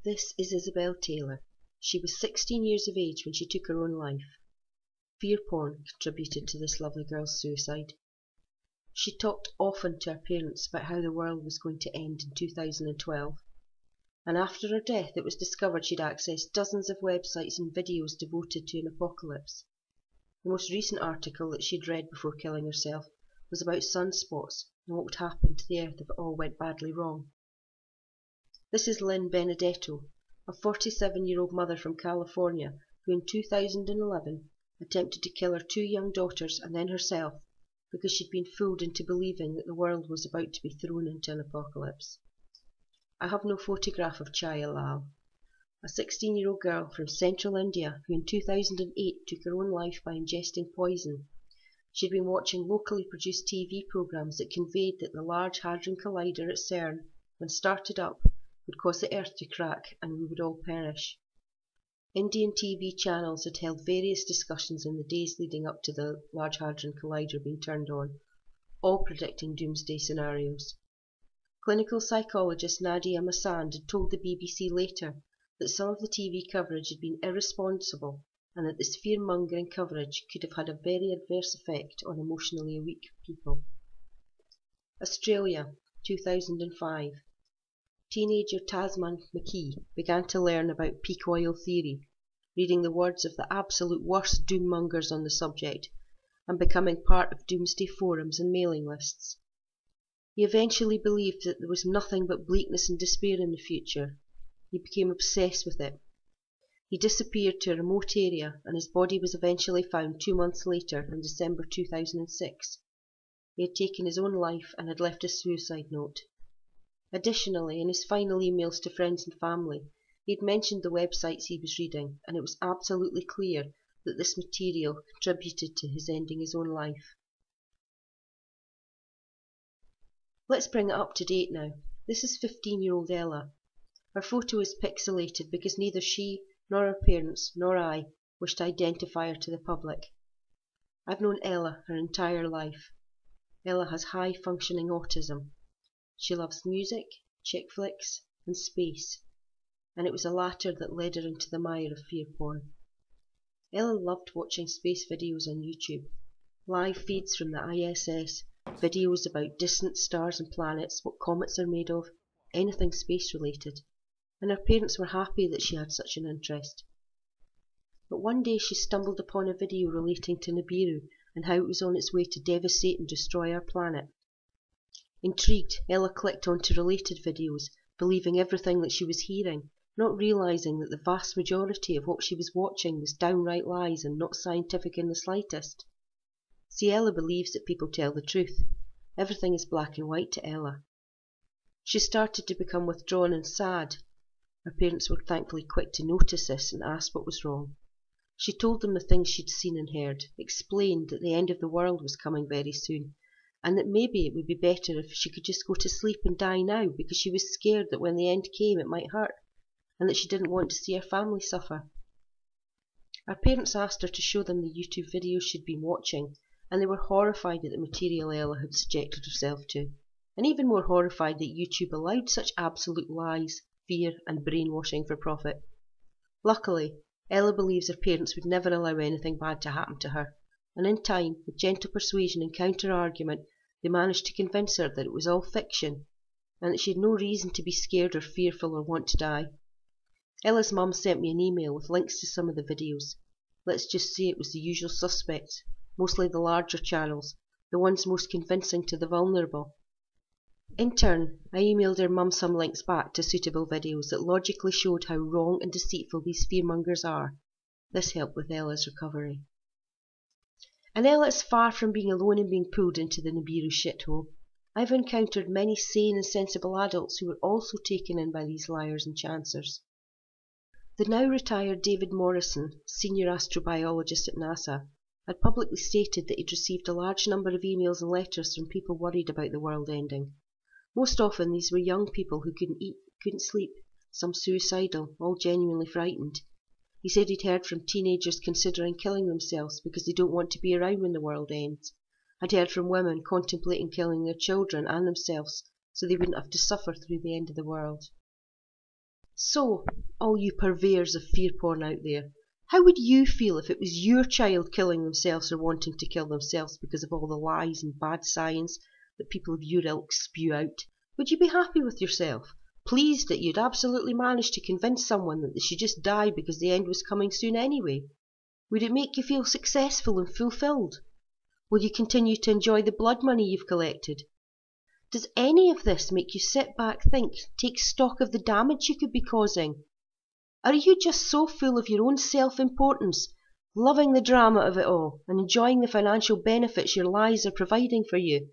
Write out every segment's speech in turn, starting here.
This is Isabel Taylor. She was 16 years of age when she took her own life. Fear porn contributed to this lovely girl's suicide. She talked often to her parents about how the world was going to end in 2012, and after her death it was discovered she'd accessed dozens of websites and videos devoted to an apocalypse. The most recent article that she'd read before killing herself was about sunspots and what would happen to the Earth if it all went badly wrong. This is Lynn Benedetto, a 47-year-old mother from California who in 2011 attempted to kill her 2 young daughters and then herself because she'd been fooled into believing that the world was about to be thrown into an apocalypse. I have no photograph of Chaya Lal, a 16-year-old girl from central India who in 2008 took her own life by ingesting poison. She'd been watching locally produced TV programs that conveyed that the Large Hadron Collider at CERN, when started up, would cause the Earth to crack and we would all perish. Indian TV channels had held various discussions in the days leading up to the Large Hadron Collider being turned on, all predicting doomsday scenarios. Clinical psychologist Nadia Masand had told the BBC later that some of the TV coverage had been irresponsible and that this fear-mongering coverage could have had a very adverse effect on emotionally weak people. Australia, 2005. Teenager Tasman McKee began to learn about peak oil theory, reading the words of the absolute worst doommongers on the subject, and becoming part of doomsday forums and mailing lists. He eventually believed that there was nothing but bleakness and despair in the future. He became obsessed with it. He disappeared to a remote area, and his body was eventually found 2 months later in December 2006. He had taken his own life and had left a suicide note. Additionally, in his final emails to friends and family, he had mentioned the websites he was reading, and it was absolutely clear that this material contributed to his ending his own life. Let's bring it up to date now. This is 15-year-old Ella. Her photo is pixelated because neither she, nor her parents, nor I wish to identify her to the public. I've known Ella her entire life. Ella has high-functioning autism. She loves music, chick flicks, and space, and it was the latter that led her into the mire of fear porn. Ella loved watching space videos on YouTube, live feeds from the ISS, videos about distant stars and planets, what comets are made of, anything space related, and her parents were happy that she had such an interest. But one day she stumbled upon a video relating to Nibiru and how it was on its way to devastate and destroy our planet. Intrigued, Ella clicked onto related videos, believing everything that she was hearing, not realizing that the vast majority of what she was watching was downright lies and not scientific in the slightest. See, Ella believes that people tell the truth. Everything is black and white to Ella. She started to become withdrawn and sad. Her parents were thankfully quick to notice this and asked what was wrong. She told them the things she'd seen and heard, explained that the end of the world was coming very soon, and that maybe it would be better if she could just go to sleep and die now because she was scared that when the end came it might hurt, and that she didn't want to see her family suffer. Her parents asked her to show them the YouTube videos she'd been watching, and they were horrified at the material Ella had subjected herself to, and even more horrified that YouTube allowed such absolute lies, fear and brainwashing for profit. Luckily, Ella believes her parents would never allow anything bad to happen to her, and in time, with gentle persuasion and counter-argument, they managed to convince her that it was all fiction, and that she had no reason to be scared or fearful or want to die. Ella's mum sent me an email with links to some of the videos. Let's just say it was the usual suspects, mostly the larger channels, the ones most convincing to the vulnerable. In turn, I emailed her mum some links back to suitable videos that logically showed how wrong and deceitful these fearmongers are. This helped with Ella's recovery. And Ella is far from being alone in being pulled into the Nibiru shithole. I've encountered many sane and sensible adults who were also taken in by these liars and chancers. The now retired David Morrison, senior astrobiologist at NASA, had publicly stated that he'd received a large number of emails and letters from people worried about the world ending. Most often these were young people who couldn't eat, couldn't sleep, some suicidal, all genuinely frightened. He said he'd heard from teenagers considering killing themselves because they don't want to be around when the world ends. I'd heard from women contemplating killing their children and themselves so they wouldn't have to suffer through the end of the world. So, all you purveyors of fear porn out there, how would you feel if it was your child killing themselves or wanting to kill themselves because of all the lies and bad science that people of your ilk spew out? Would you be happy with yourself? Pleased that you'd absolutely managed to convince someone that they should just die because the end was coming soon anyway? Would it make you feel successful and fulfilled? Will you continue to enjoy the blood money you've collected? Does any of this make you sit back, think, take stock of the damage you could be causing? Are you just so full of your own self-importance, loving the drama of it all, and enjoying the financial benefits your lies are providing for you,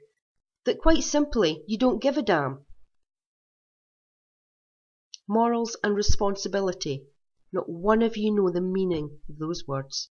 that quite simply you don't give a damn? Morals and responsibility. Not one of you know the meaning of those words.